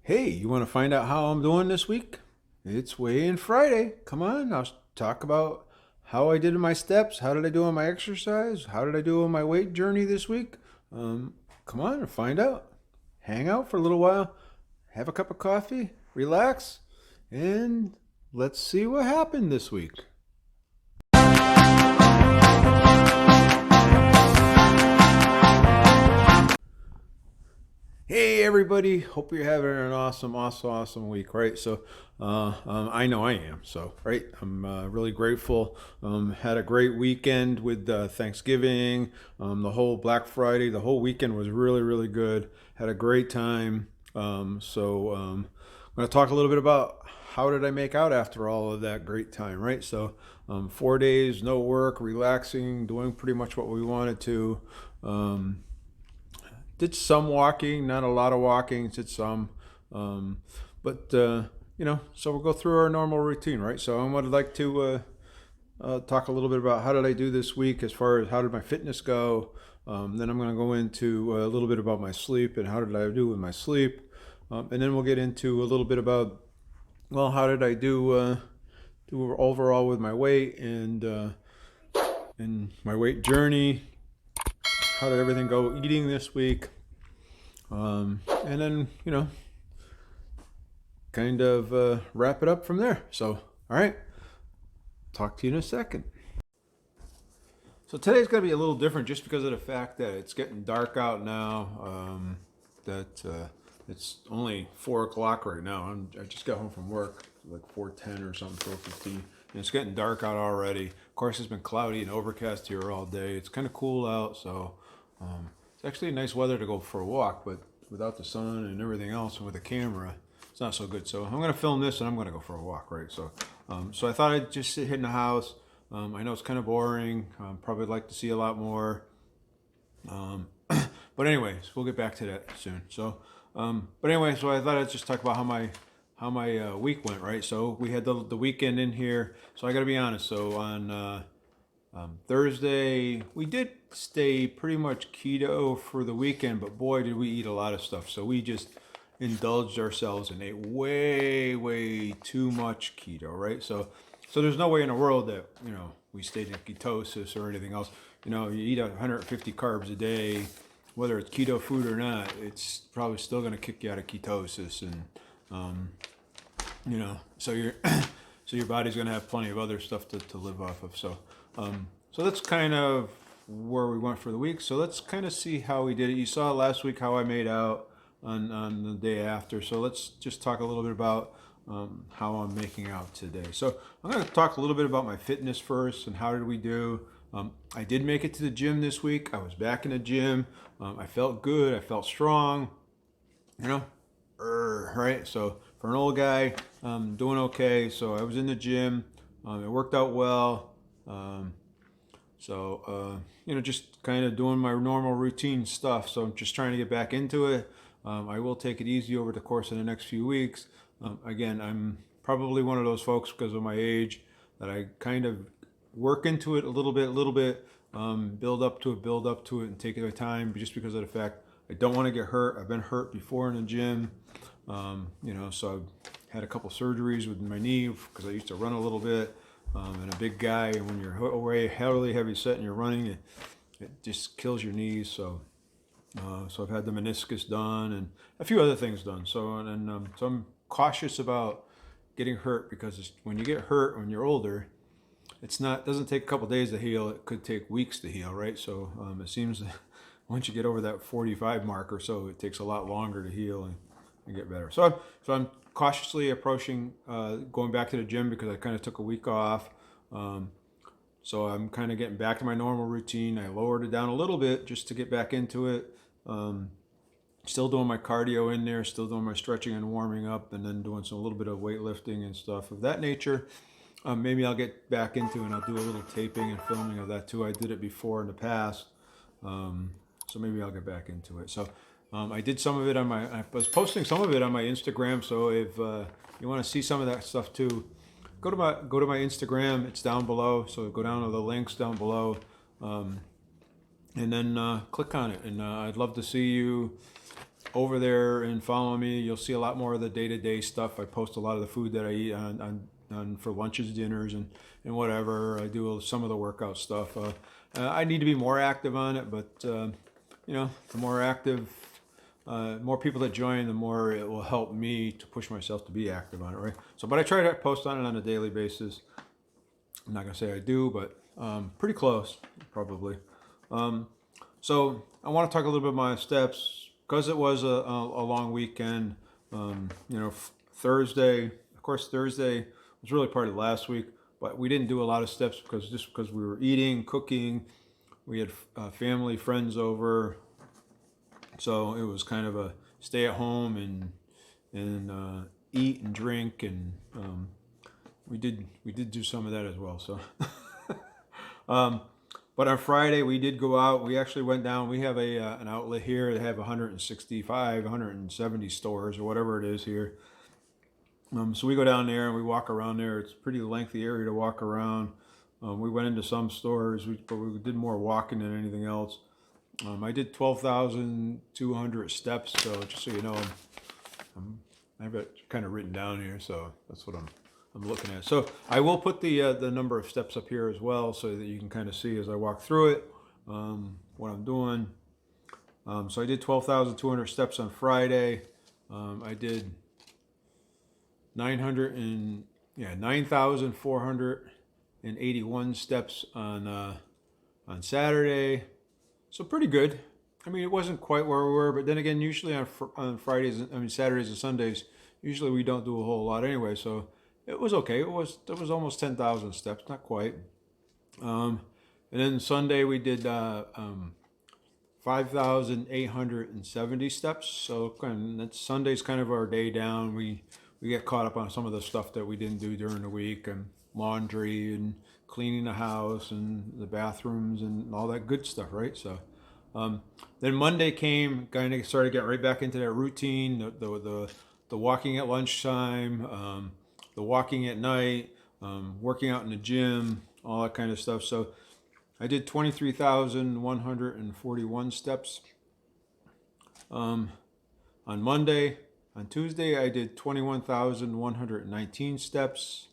Hey, you want to find out how I'm doing this week? It's weigh-in Friday. Come on, I'll talk about how I did in my steps. How did I do on my exercise? How did I do on my weight journey this week? Come on and find out. Hang out for a little while, have a cup of coffee, relax, and let's see what happened this week. Hey everybody, hope you're having an awesome week, right? So, I know I am. So, right, I'm really grateful. Had a great weekend with Thanksgiving, the whole Black Friday, the whole weekend was really good. Had a great time. I'm going to talk a little bit about how did I make out after all of that great time, right? So, 4 days, no work, relaxing, doing pretty much what we wanted to. Did some walking, not a lot of walking, did some. But so we'll go through our normal routine, right? So I would like to talk a little bit about how did I do this week as far as how did my fitness go. Then I'm going to go into a little bit about my sleep and how did I do with my sleep. And then we'll get into a little bit about, well, how did I do overall with my weight and my weight journey. How did everything go eating this week? And then, kind of wrap it up from there. So, all right, talk to you in a second. So today's going to be a little different just because of the fact that it's getting dark out now. It's only 4 o'clock right now. I just got home from work, like 4:10 or something, 4:15. And it's getting dark out already. Of course, it's been cloudy and overcast here all day. It's kind of cool out, so it's actually nice weather to go for a walk, but without the sun and everything else and with the camera, it's not so good. So I'm going to film this and I'm going to go for a walk, right? So I thought I'd just sit here in the house. I know it's kind of boring. Probably like to see a lot more. But anyways, we'll get back to that soon. So I thought I'd just talk about how my week went, right? So we had the weekend in here. So I got to be honest. So on Thursday, we did stay pretty much keto for the weekend, but boy, did we eat a lot of stuff. So we just indulged ourselves and ate way too much keto, right? So there's no way in the world that, we stayed in ketosis or anything else. You eat 150 carbs a day, whether it's keto food or not, it's probably still going to kick you out of ketosis. And, so your body's going to have plenty of other stuff to live off of. So that's kind of where we went for the week. So let's kind of see how we did it. You saw last week how I made out on the day after. So let's just talk a little bit about how I'm making out today. So I'm going to talk a little bit about my fitness first and how did we do. I did make it to the gym this week. I was back in the gym. I felt good. I felt strong. Right? So for an old guy, doing okay. So I was in the gym. It worked out well. Just kind of doing my normal routine stuff. So I'm just trying to get back into it. I will take it easy over the course of the next few weeks. Again, I'm probably one of those folks because of my age that I kind of work into it a little bit, build up to it and take it at a time just because of the fact I don't want to get hurt. I've been hurt before in the gym. So I've had a couple surgeries with my knee because I used to run a little bit. And a big guy, and when you're heavy set and you're running, it just kills your knees. So I've had the meniscus done and a few other things done. So I'm cautious about getting hurt because when you get hurt when you're older, it doesn't take a couple days to heal. It could take weeks to heal, right? So it seems that once you get over that 45 mark or so, it takes a lot longer to heal and get better. So I'm cautiously approaching going back to the gym because I kind of took a week off. So I'm kind of getting back to my normal routine. I lowered it down a little bit just to get back into it. Still doing my cardio in there, still doing my stretching and warming up, and then doing a little bit of weightlifting and stuff of that nature. Maybe I'll get back into and I'll do a little taping and filming of that too. I did it before in the past. So maybe I'll get back into it. So I did some of it I was posting some of it on my Instagram. So if you want to see some of that stuff too, go to my Instagram. It's down below. So go down to the links down below, and then click on it. And I'd love to see you over there and follow me, you'll see a lot more of the day-to-day stuff. I post a lot of the food that I eat on for lunches, dinners, and whatever. I do some of the workout stuff. I need to be more active on it, but the more active, more people that join, the more it will help me to push myself to be active on it, right? So, but I try to post on it on a daily basis. I'm not gonna say I do, but pretty close, probably. So I want to talk a little bit about my steps because it was a long weekend. Thursday, of course, Thursday was really part of last week, but we didn't do a lot of steps because we were eating, cooking. We had family, friends over, so it was kind of a stay at home and eat and drink, and we did do some of that as well. So. But on Friday, we did go out. We actually went down. We have an outlet here. They have 165, 170 stores or whatever it is here. So we go down there and we walk around there. It's a pretty lengthy area to walk around. We went into some stores, but we did more walking than anything else. I did 12,200 steps. So just so you know, I have it kind of written down here. So that's what I'm looking at. So I will put the number of steps up here as well so that you can kind of see as I walk through it what I'm doing. So I did 12,200 steps on Friday. I did 9,481 steps on Saturday. So pretty good. I mean, it wasn't quite where we were, but then again, usually on Saturdays and Sundays, usually we don't do a whole lot anyway. So it was okay. It was almost 10,000 steps, not quite. And then Sunday we did 5,870 steps. So Sunday's kind of our day down. We get caught up on some of the stuff that we didn't do during the week, and laundry and cleaning the house and the bathrooms and all that good stuff, right? So then Monday came, kind of started getting right back into that routine, the walking at lunchtime, the walking at night, working out in the gym, all that kind of stuff. So I did 23,141 steps on Monday. On Tuesday, I did 21,119 steps.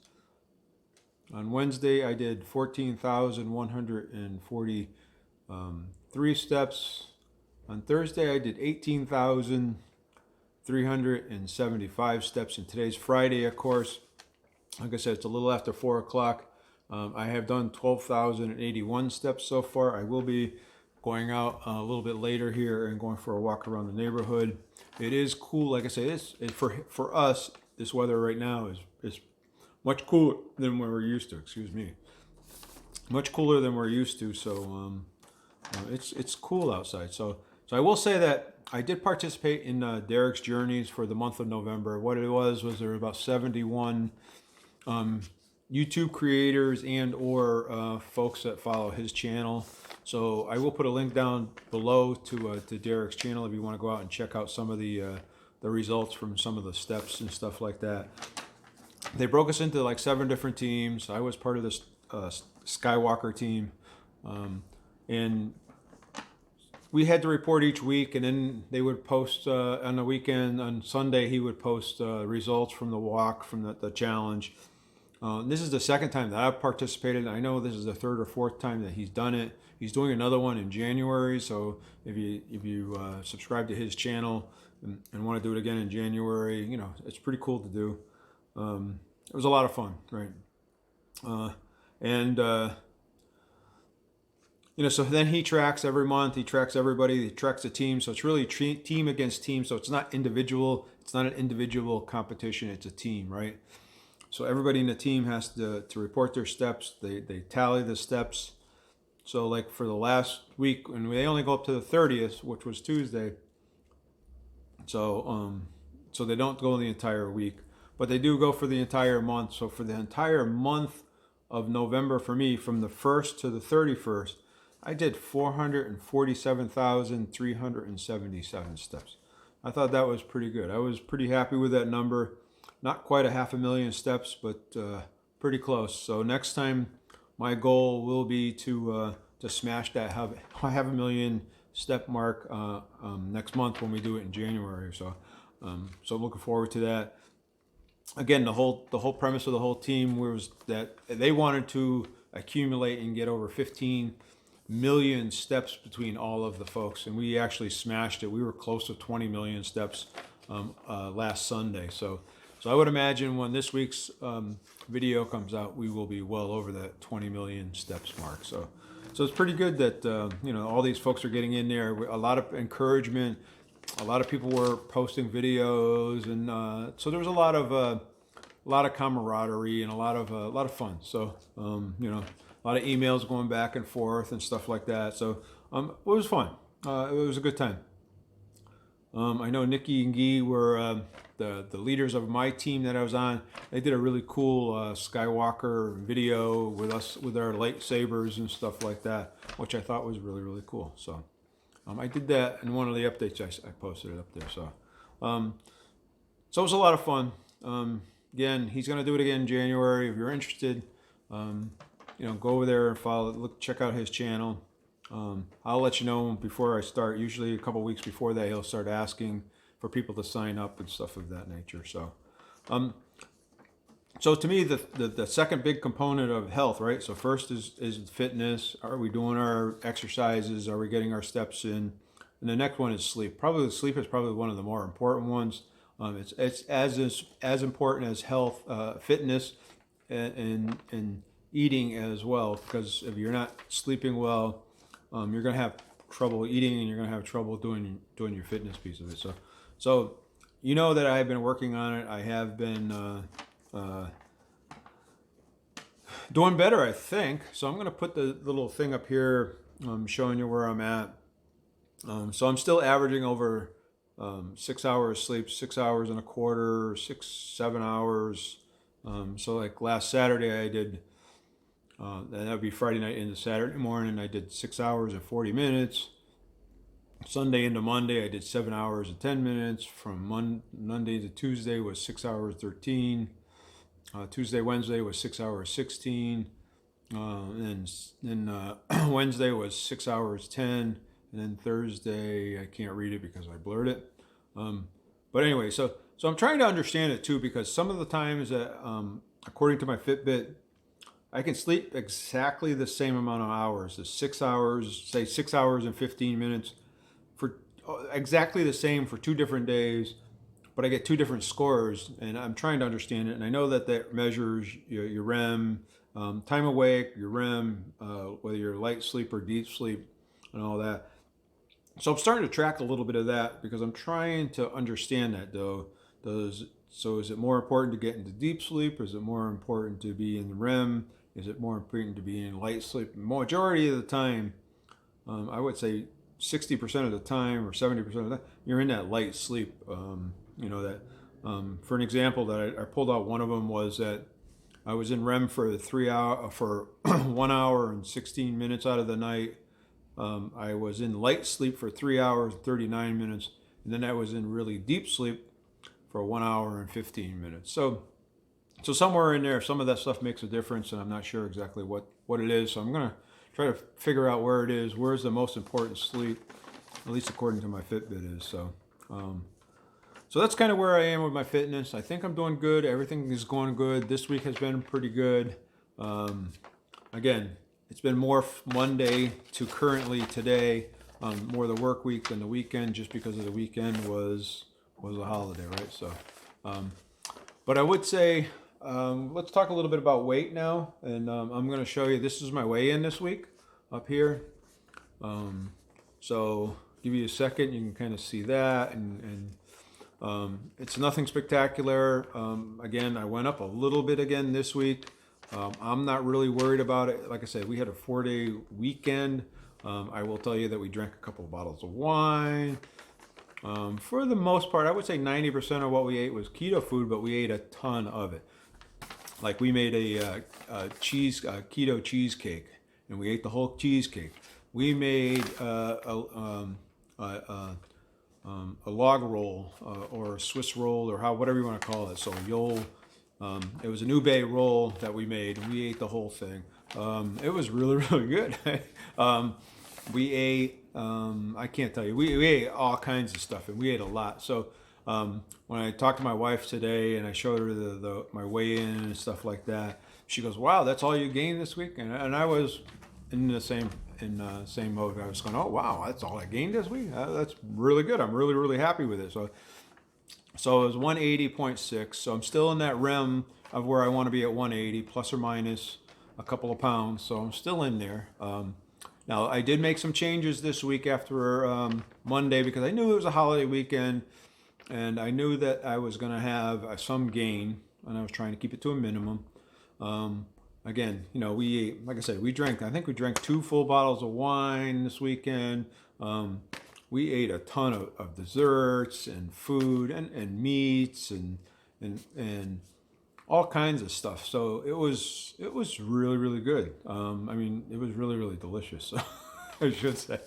On Wednesday, I did 14,143 steps. On Thursday, I did 18,375 steps. And today's Friday, of course. Like I said, it's a little after 4 o'clock. I have done 12,081 steps so far. I will be going out a little bit later here and going for a walk around the neighborhood. It is cool. Like I say, for us, this weather right now is much cooler than we're used to. Excuse me. Much cooler than we're used to. So it's cool outside. So I will say that I did participate in Derek's Journeys for the month of November. What it was there were about 71 YouTube creators and or folks that follow his channel. So I will put a link down below to Derek's channel if you want to go out and check out some of the results from some of the steps and stuff like that. They broke us into like 7 different teams. I was part of this Skywalker team, and we had to report each week, and then they would post on the weekend. On Sunday, he would post results from the walk, from the challenge. This is the second time that I've participated. I know this is the 3rd or 4th time that he's done it. He's doing another one in January. So if you subscribe to his channel and want to do it again in January, it's pretty cool to do. It was a lot of fun, right? So then he tracks every month. He tracks everybody. He tracks the team. So it's really team against team. So it's not individual. It's not an individual competition. It's a team, right? So everybody in the team has to report their steps. They tally the steps. So like for the last week, and they only go up to the 30th, which was Tuesday. So they don't go the entire week, but they do go for the entire month. So for the entire month of November for me, from the 1st to the 31st, I did 447,377 steps. I thought that was pretty good. I was pretty happy with that number. Not quite 500,000 steps, but pretty close. So next time, my goal will be to smash that 500,000 step mark next month when we do it in January. So I'm looking forward to that. Again, the whole premise of the whole team was that they wanted to accumulate and get over 15 million steps between all of the folks, and we actually smashed it. We were close to 20 million steps last Sunday. So I would imagine when this week's video comes out, we will be well over that 20 million steps mark. So it's pretty good that all these folks are getting in there. A lot of encouragement. A lot of people were posting videos, and so there was a lot of camaraderie and a lot of fun. So a lot of emails going back and forth and stuff like that. So it was fun. It was a good time. I know Nikki and Guy were the leaders of my team that I was on. They did a really cool Skywalker video with us with our lightsabers and stuff like that, which I thought was really, really cool. So I did that in one of the updates. I posted it up there. So it was a lot of fun. Again, he's going to do it again in January. If you're interested, go over there and check out his channel. I'll let you know before I start. Usually a couple weeks before that, he'll start asking for people to sign up and stuff of that nature. So to me, the second big component of health, right? So first is fitness. Are we doing our exercises? Are we getting our steps in? And the next one is sleep. Probably sleep is probably one of the more important ones. It's as important as health, fitness, and eating as well. Because if you're not sleeping well, you're gonna have trouble eating, and you're gonna have trouble doing your fitness piece of it. So that I have been working on it. I have been doing better, I think. So I'm going to put the little thing up here showing you where I'm at. So I'm still averaging over 6 hours sleep, 6 hours and a quarter, 7 hours. So like last Saturday I did, that would be Friday night into Saturday morning, I did 6 hours and 40 minutes. Sunday into Monday, I did 7 hours and 10 minutes. From Monday to Tuesday was 6 hours 13. Tuesday, Wednesday was 6 hours 16. And then Wednesday was 6 hours 10. And then Thursday, I can't read it because I blurred it. But anyway, so I'm trying to understand it too, because some of the times that, according to my Fitbit, I can sleep exactly the same amount of hours. The 6 hours, say 6 hours and 15 minutes. For exactly the same for 2 different days, but I get 2 different scores, and I'm trying to understand it. And I know that measures your REM, time awake, your REM, whether you're light sleep or deep sleep, and all that. So I'm starting to track a little bit of that because I'm trying to understand that though. So is it more important to get into deep sleep? Is it more important to be in REM? Is it more important to be in light sleep? Majority of the time, I would say 60% of the time or 70% of the time, you're in that light sleep. For an example that I pulled out, one of them was that I was in REM for 1 hour and 16 minutes out of the night. I was in light sleep for 3 hours and 39 minutes, and then I was in really deep sleep for 1 hour and 15 minutes. So somewhere in there, some of that stuff makes a difference, and I'm not sure exactly what it is. So I'm gonna try to figure out where it is. Where's the most important sleep, at least according to my Fitbit is. So that's kind of where I am with my fitness. I think I'm doing good. Everything is going good. This week has been pretty good. Again, it's been more Monday to currently today, more the work week than the weekend, just because of the weekend was a holiday, right? So, but I would say, let's talk a little bit about weight now. And I'm going to show you, this is my weigh-in this week up here. So give you a second, you can kind of see that. And it's nothing spectacular. Again, I went up a little bit again this week. I'm not really worried about it. Like I said, we had a 4-day weekend. I will tell you that we drank a couple of bottles of wine. For the most part, I would say 90% of what we ate was keto food, but we ate a ton of it. Like we made a keto cheesecake, and we ate the whole cheesecake. We made a log roll or a Swiss roll, or whatever you want to call it. So it was an ube roll that we made, and we ate the whole thing. It was really, really good. we ate, I can't tell you, we ate all kinds of stuff, and we ate a lot. So when I talked to my wife today and I showed her my weigh-in and stuff like that, she goes, "Wow, that's all you gained this week?" And I was in the same mode. I was going, "Oh wow, that's all I gained this week. That's really good. I'm really happy with it." So it was 180.6. So I'm still in that realm of where I want to be at 180, plus or minus a couple of pounds. So I'm still in there. Now I did make some changes this week after Monday, because I knew it was a holiday weekend, and I knew that I was going to have some gain, and I was trying to keep it to a minimum. Again, we ate, like I said, I think we drank 2 full bottles of wine this weekend. We ate a ton of desserts and food and meats and all kinds of stuff. So it was really good. I mean, it was really delicious. I should say.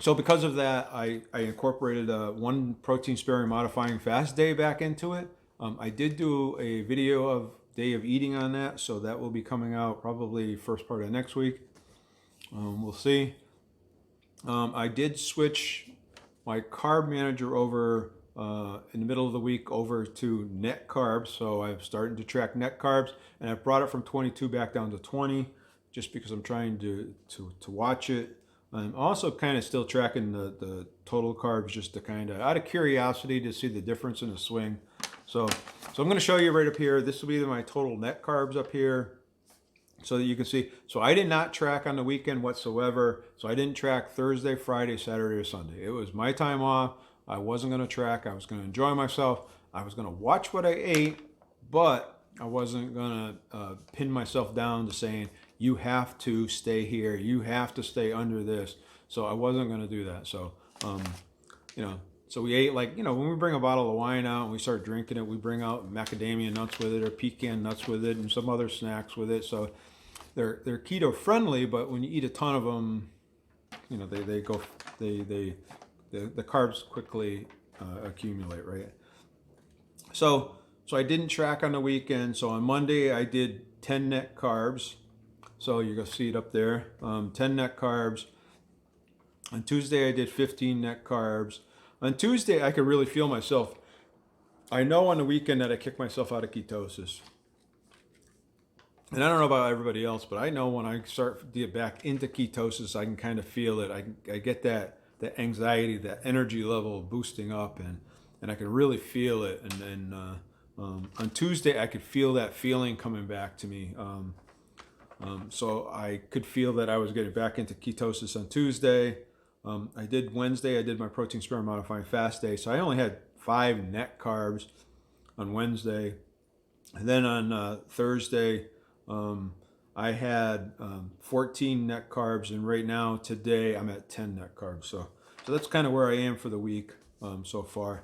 So because of that, I incorporated one protein sparing modifying fast day back into it. I did do a video of day of eating on that, so that will be coming out probably first part of next week. We'll see. I did switch my carb manager over in the middle of the week over to net carbs. So I've started to track net carbs, and I've brought it from 22 back down to 20, just because I'm trying to watch it. I'm also kind of still tracking the total carbs, just to kind of out of curiosity to see the difference in the swing. So I'm going to show you right up here. This will be my total net carbs up here, so that you can see. So I did not track on the weekend whatsoever. So I didn't track Thursday, Friday, Saturday, or Sunday. It was my time off. I wasn't going to track. I was going to enjoy myself. I was going to watch what I ate, but I wasn't going to pin myself down to saying, you have to stay here, you have to stay under this. So I wasn't going to do that. So, so we ate, like, when we bring a bottle of wine out and we start drinking it, we bring out macadamia nuts with it, or pecan nuts with it, and some other snacks with it. So they're keto friendly, but when you eat a ton of them, the carbs quickly accumulate, right? So I didn't track on the weekend. So on Monday I did 10 net carbs. So you're gonna see it up there, 10 net carbs. On Tuesday I did 15 net carbs. On Tuesday I could really feel myself. I know on the weekend that I kicked myself out of ketosis. And I don't know about everybody else, but I know when I start to get back into ketosis, I can kind of feel it. I get that anxiety, that energy level boosting up, and I can really feel it. And on Tuesday, I could feel that feeling coming back to me. So I could feel that I was getting back into ketosis on Tuesday. I did Wednesday, I did my protein sparing modifying fast day. So I only had 5 net carbs on Wednesday. And then on Thursday, I had 14 net carbs, and right now today I'm at 10 net carbs. So that's kind of where I am for the week so far.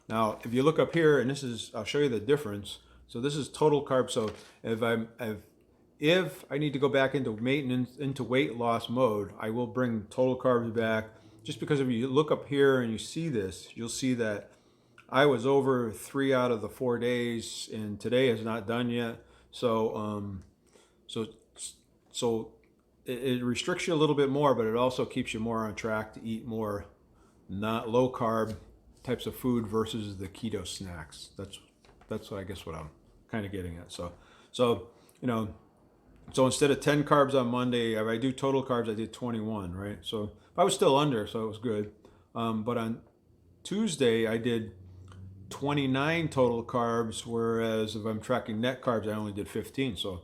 Now, if you look up here, and I'll show you the difference. So this is total carbs. So if I need to go back into maintenance, into weight loss mode, I will bring total carbs back. Just because if you look up here and you see this, you'll see that I was over 3 out of the 4 days, and today is not done yet. So it restricts you a little bit more, but it also keeps you more on track to eat more not low carb types of food versus the keto snacks. That's I guess what I'm kind of getting at. So instead of 10 carbs on Monday, if I do total carbs, I did 21, right? So I was still under, so it was good. But on Tuesday, I did 29 total carbs, whereas if I'm tracking net carbs, I only did 15. So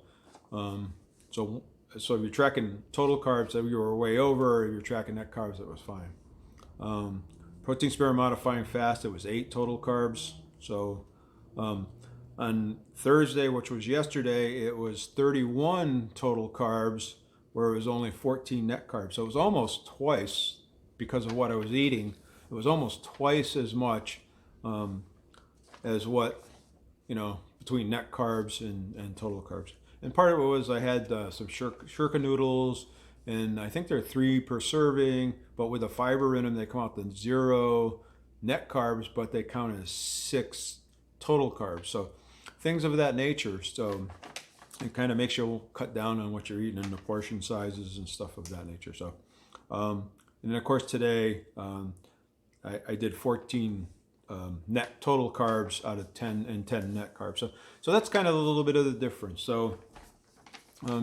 if you're tracking total carbs, you were way over. If you're tracking net carbs, it was fine. Protein sparing modifying fast, it was 8 total carbs. So on Thursday, which was yesterday, it was 31 total carbs, where it was only 14 net carbs. So it was almost twice, because of what I was eating. It was almost twice as much as what, between net carbs and total carbs. And part of it was I had some shirka noodles, and I think they're 3 per serving, but with the fiber in them, they come out to 0 net carbs, but they count as 6 total carbs. So things of that nature. So it kind of makes you cut down on what you're eating and the portion sizes and stuff of that nature. So, and then of course today I did 14 net total carbs out of 10 and 10 net carbs. So that's kind of a little bit of the difference. So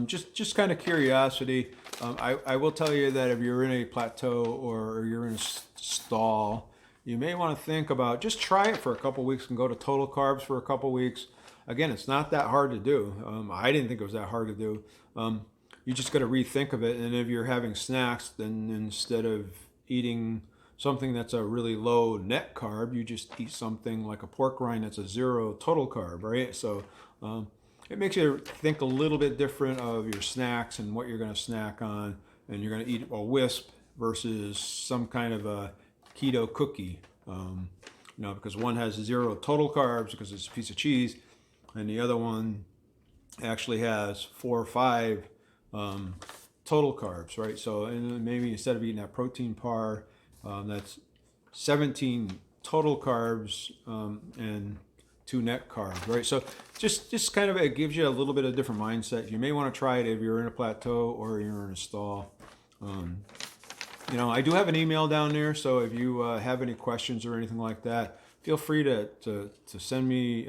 just kind of curiosity. I will tell you that if you're in a plateau or you're in a stall, you may want to think about just try it for a couple weeks and go to total carbs for a couple weeks. Again, it's not that hard to do. I didn't think it was that hard to do. You just got to rethink of it. And if you're having snacks, then instead of eating something that's a really low net carb, you just eat something like a pork rind that's a 0 total carb, right? So it makes you think a little bit different of your snacks and what you're going to snack on. And you're going to eat a wisp versus some kind of a keto cookie, because one has 0 total carbs because it's a piece of cheese, and the other one actually has 4 or 5 total carbs, right? So and maybe instead of eating that protein par, that's 17 total carbs and 2 net carbs, right? So just kind of, it gives you a little bit of different mindset. You may want to try it if you're in a plateau or you're in a stall. I do have an email down there, so if you have any questions or anything like that, feel free to send me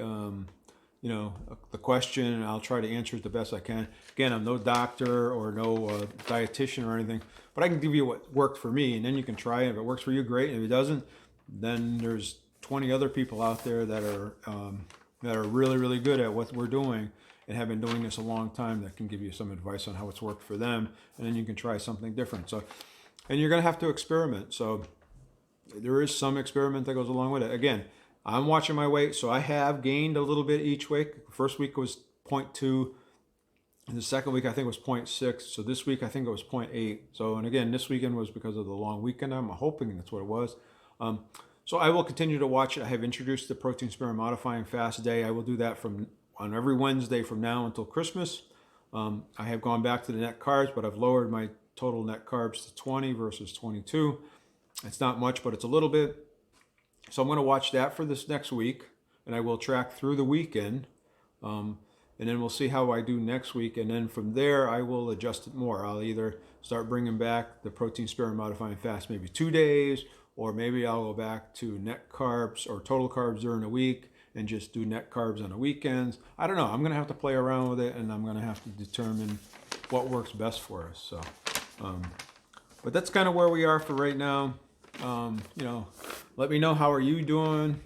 the question, and I'll try to answer it the best I can. Again, I'm no doctor or no dietitian or anything, but I can give you what worked for me, and then you can try it. If it works for you, great. And if it doesn't, then there's 20 other people out there that are really, really good at what we're doing and have been doing this a long time that can give you some advice on how it's worked for them, and then you can try something different. So, and you're going to have to experiment. So there is some experiment that goes along with it. Again, I'm watching my weight, so I have gained a little bit each week. First week was 0.2, and the second week I think was 0.6. So this week I think it was 0.8. So, and again, this weekend was because of the long weekend. I'm hoping that's what it was. So I will continue to watch it. I have introduced the protein sparing modifying fast day. I will do that on every Wednesday from now until Christmas. I have gone back to the net carbs, but I've lowered my total net carbs to 20 versus 22. It's not much, but it's a little bit. So I'm going to watch that for this next week, and I will track through the weekend, and then we'll see how I do next week. And then from there, I will adjust it more. I'll either start bringing back the protein sparing modifying fast maybe 2 days, or maybe I'll go back to net carbs or total carbs during the week and just do net carbs on the weekends. I don't know. I'm going to have to play around with it, and I'm going to have to determine what works best for us. So, but that's kind of where we are for right now. Let me know, how are you doing?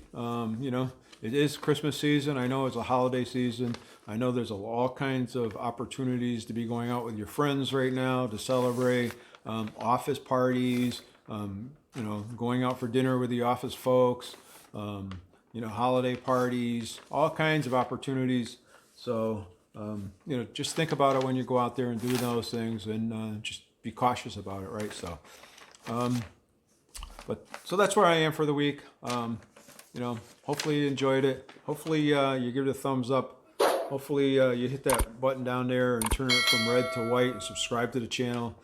It is Christmas season. I know it's a holiday season. I know there's all kinds of opportunities to be going out with your friends right now to celebrate, office parties, going out for dinner with the office folks, holiday parties, all kinds of opportunities. So, just think about it when you go out there and do those things, and just be cautious about it, right? So, so that's where I am for the week. Hopefully you enjoyed it. Hopefully you give it a thumbs up. Hopefully you hit that button down there and turn it from red to white and subscribe to the channel.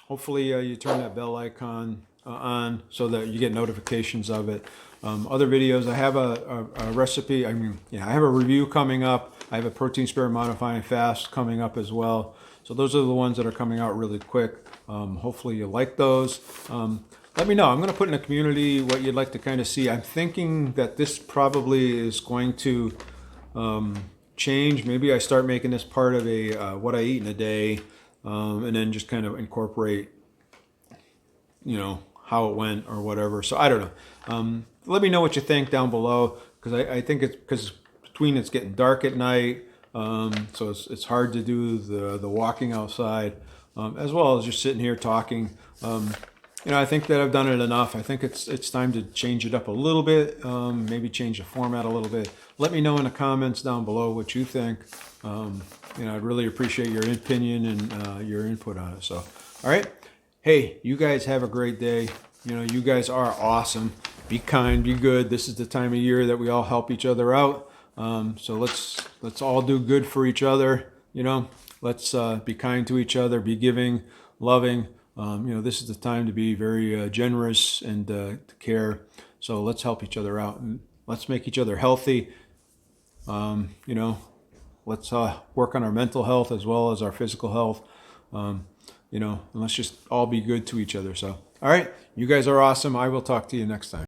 Hopefully you turn that bell icon on so that you get notifications of it. Other videos, I have a recipe. I have a review coming up. I have a protein sparing modifying fast coming up as well. So those are the ones that are coming out really quick. Hopefully you like those. Let me know. I'm going to put in the community what you'd like to kind of see. I'm thinking that this probably is going to change. Maybe I start making this part of a what I eat in a day, and then just kind of incorporate, how it went or whatever. So I don't know. Let me know what you think down below, because I think it's because it's getting dark at night, so it's hard to do the walking outside, as well as just sitting here talking. I think that I've done it enough. I think it's time to change it up a little bit, maybe change the format a little bit. Let me know in the comments down below what you think. I'd really appreciate your opinion and your input on it. So, all right. Hey, you guys have a great day. You guys are awesome. Be kind, be good. This is the time of year that we all help each other out. So let's all do good for each other. Let's be kind to each other, be giving, loving. This is the time to be very generous and to care. So let's help each other out and let's make each other healthy. let's work on our mental health as well as our physical health. And let's just all be good to each other. So, all right, you guys are awesome. I will talk to you next time.